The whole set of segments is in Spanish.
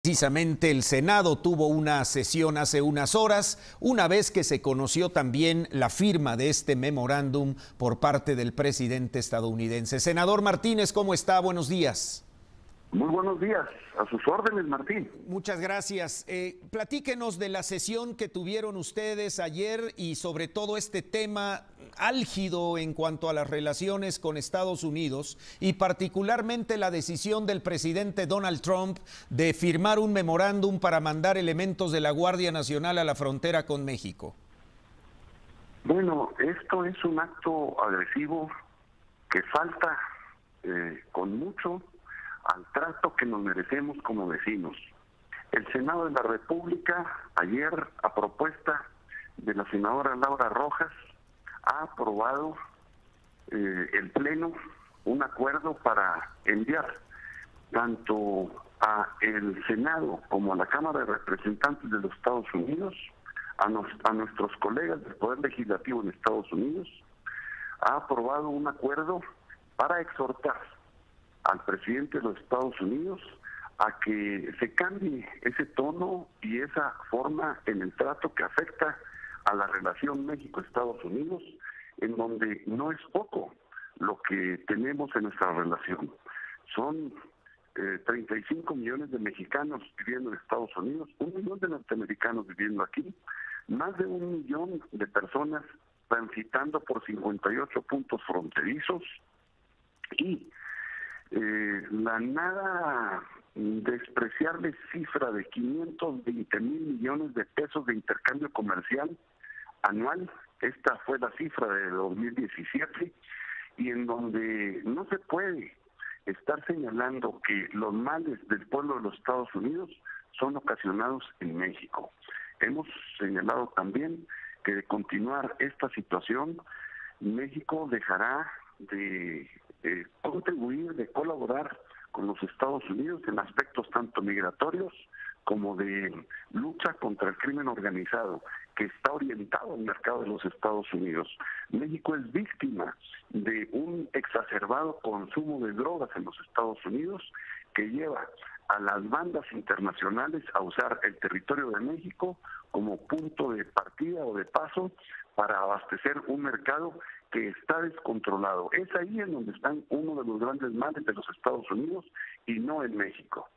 Precisamente el Senado tuvo una sesión hace unas horas, una vez que se conoció también la firma de este memorándum por parte del presidente estadounidense. Senador Martínez, ¿cómo está? Buenos días. Muy buenos días, a sus órdenes, Martín. Muchas gracias. Platíquenos de la sesión que tuvieron ustedes ayer y sobre todo este tema álgido en cuanto a las relaciones con Estados Unidos y particularmente la decisión del presidente Donald Trump de firmar un memorándum para mandar elementos de la Guardia Nacional a la frontera con México. Bueno, esto es un acto agresivo que falta con mucho al trato que nos merecemos como vecinos. El Senado de la República, ayer, a propuesta de la senadora Laura Rojas, ha aprobado el Pleno un acuerdo para enviar tanto a el Senado como a la Cámara de Representantes de los Estados Unidos, a nuestros colegas del Poder Legislativo en Estados Unidos, ha aprobado un acuerdo para exhortar al presidente de los Estados Unidos a que se cambie ese tono y esa forma en el trato que afecta a la relación México-Estados Unidos, en donde no es poco lo que tenemos en nuestra relación. Son 35 millones de mexicanos viviendo en Estados Unidos, 1 millón de norteamericanos viviendo aquí, más de 1 millón de personas transitando por 58 puntos fronterizos y la nada despreciable cifra de 520,000 millones de pesos de intercambio comercial anual. Esta fue la cifra de 2017 y en donde no se puede estar señalando que los males del pueblo de los Estados Unidos son ocasionados en México. Hemos señalado también que de continuar esta situación, México dejará de contribuir, de colaborar con los Estados Unidos en aspectos tanto migratorios como de lucha contra el crimen organizado que está orientado al mercado de los Estados Unidos. México es víctima de un exacerbado consumo de drogas en los Estados Unidos que lleva a las bandas internacionales a usar el territorio de México como punto de partida o de paso para abastecer un mercado que está descontrolado. Es ahí en donde están uno de los grandes males de los Estados Unidos y no en México.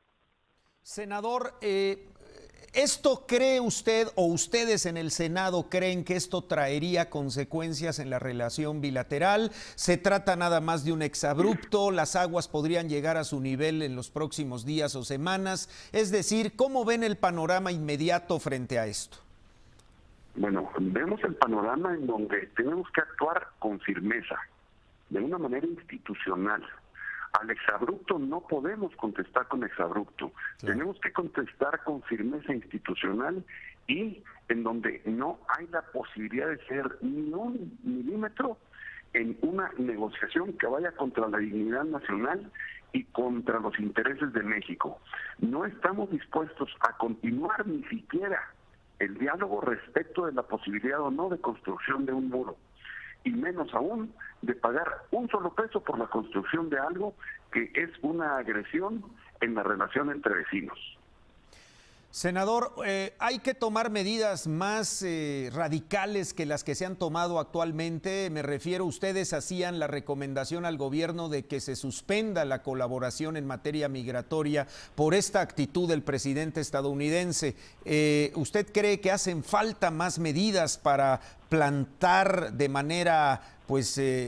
Senador, ¿esto cree usted o ustedes en el Senado creen que esto traería consecuencias en la relación bilateral? ¿Se trata nada más de un exabrupto? ¿Las aguas podrían llegar a su nivel en los próximos días o semanas? Es decir, ¿cómo ven el panorama inmediato frente a esto? Bueno, vemos el panorama en donde tenemos que actuar con firmeza, de una manera institucional. Al exabrupto no podemos contestar con exabrupto. Claro. Tenemos que contestar con firmeza institucional y en donde no hay la posibilidad de ser ni un milímetro en una negociación que vaya contra la dignidad nacional y contra los intereses de México. No estamos dispuestos a continuar ni siquiera el diálogo respecto de la posibilidad o no de construcción de un muro, y menos aún de pagar un solo peso por la construcción de algo que es una agresión en la relación entre vecinos. Senador, ¿hay que tomar medidas más radicales que las que se han tomado actualmente? Me refiero, ustedes hacían la recomendación al gobierno de que se suspenda la colaboración en materia migratoria por esta actitud del presidente estadounidense. ¿Usted cree que hacen falta más medidas para plantar de manera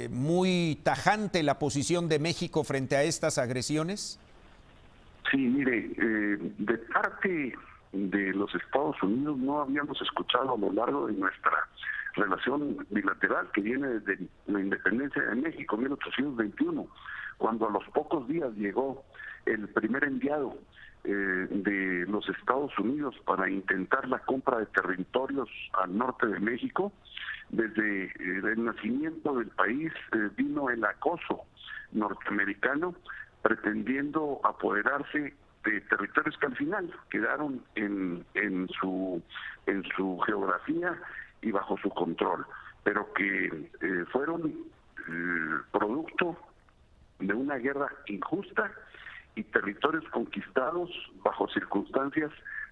muy tajante la posición de México frente a estas agresiones? Sí, mire, de parte de los Estados Unidos no habíamos escuchado a lo largo de nuestra relación bilateral que viene desde la independencia de México, 1821, cuando a los pocos días llegó el primer enviado de los Estados Unidos para intentar la compra de territorios al norte de México. Desde el nacimiento del país vino el acoso norteamericano pretendiendo apoderarse de territorios que al final quedaron en su geografía y bajo su control, pero que fueron producto de una guerra injusta y territorios conquistados bajo circunstancias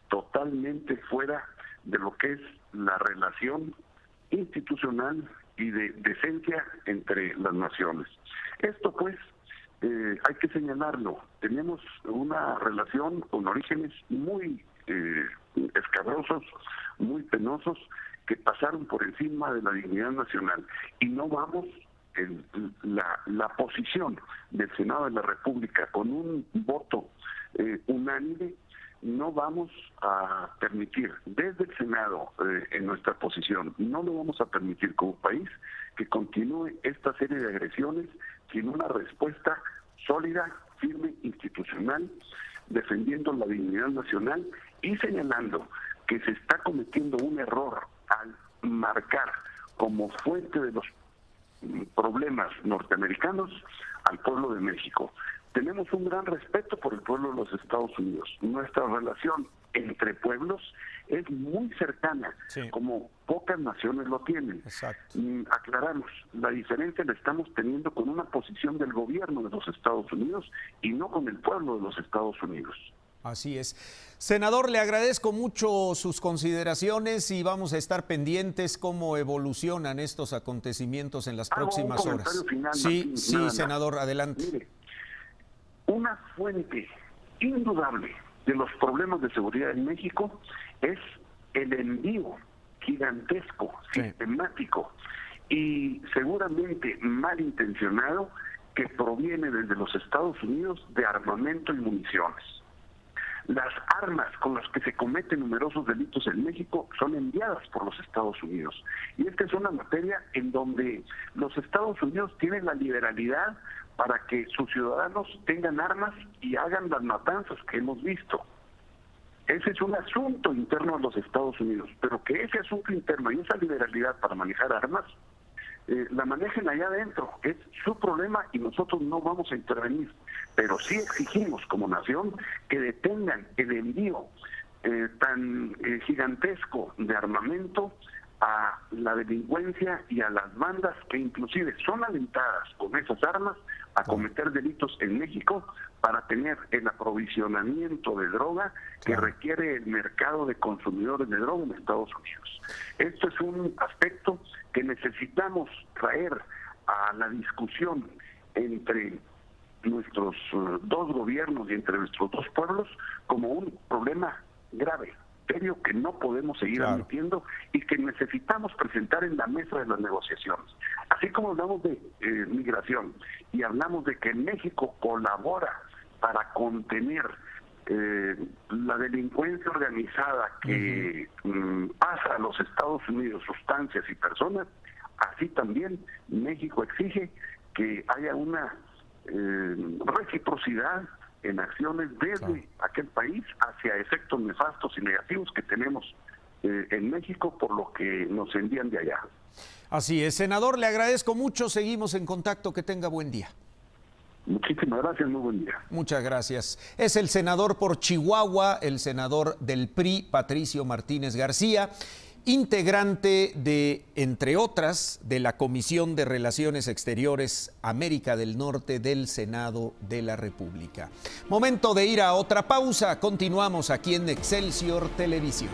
totalmente fuera de lo que es la relación institucional y de decencia entre las naciones. Esto pues hay que señalarlo, tenemos una relación con orígenes muy escabrosos, muy penosos, que pasaron por encima de la dignidad nacional, y no vamos en la posición del Senado de la República con un voto unánime. No vamos a permitir desde el Senado, en nuestra posición, no lo vamos a permitir como país que continúe esta serie de agresiones sin una respuesta sólida, firme, institucional, defendiendo la dignidad nacional y señalando que se está cometiendo un error al marcar como fuente de los problemas norteamericanos al pueblo de México. Tenemos un gran respeto por el pueblo de los Estados Unidos. Nuestra relación entre pueblos es muy cercana, sí, como pocas naciones lo tienen. Exacto. Aclaramos, la diferencia la estamos teniendo con una posición del gobierno de los Estados Unidos y no con el pueblo de los Estados Unidos. Así es. Senador, le agradezco mucho sus consideraciones y vamos a estar pendientes cómo evolucionan estos acontecimientos en las próximas horas. Final, sí, Martín, sí, senador, adelante. Mire, una fuente indudable de los problemas de seguridad en México es el envío gigantesco, sistemático y seguramente malintencionado que proviene desde los Estados Unidos de armamento y municiones. Las armas con las que se cometen numerosos delitos en México son enviadas por los Estados Unidos. Y esta es una materia en donde los Estados Unidos tienen la liberalidad para que sus ciudadanos tengan armas y hagan las matanzas que hemos visto. Ese es un asunto interno de los Estados Unidos, pero que ese asunto interno y esa liberalidad para manejar armas la manejen allá adentro, es su problema y nosotros no vamos a intervenir, pero sí exigimos como nación que detengan el envío tan gigantesco de armamento a la delincuencia y a las bandas que inclusive son alentadas con esas armas a cometer delitos en México para tener el aprovisionamiento de droga que requiere el mercado de consumidores de droga en Estados Unidos. Esto es un aspecto que necesitamos traer a la discusión entre nuestros dos gobiernos y entre nuestros dos pueblos como un problema grave, serio, que no podemos seguir admitiendo y que necesitamos presentar en la mesa de las negociaciones. Así como hablamos de migración y hablamos de que México colabora para contener la delincuencia organizada que pasa a los Estados Unidos, sustancias y personas, así también México exige que haya una reciprocidad en acciones desde aquel país hacia efectos nefastos y negativos que tenemos en México por lo que nos envían de allá. Así es, senador, le agradezco mucho, seguimos en contacto, que tenga buen día. Muchísimas gracias, muy buen día. Muchas gracias. Es el senador por Chihuahua, el senador del PRI, Patricio Martínez García, integrante de, entre otras, de la Comisión de Relaciones Exteriores América del Norte del Senado de la República. Momento de ir a otra pausa. Continuamos aquí en Excelsior Televisión.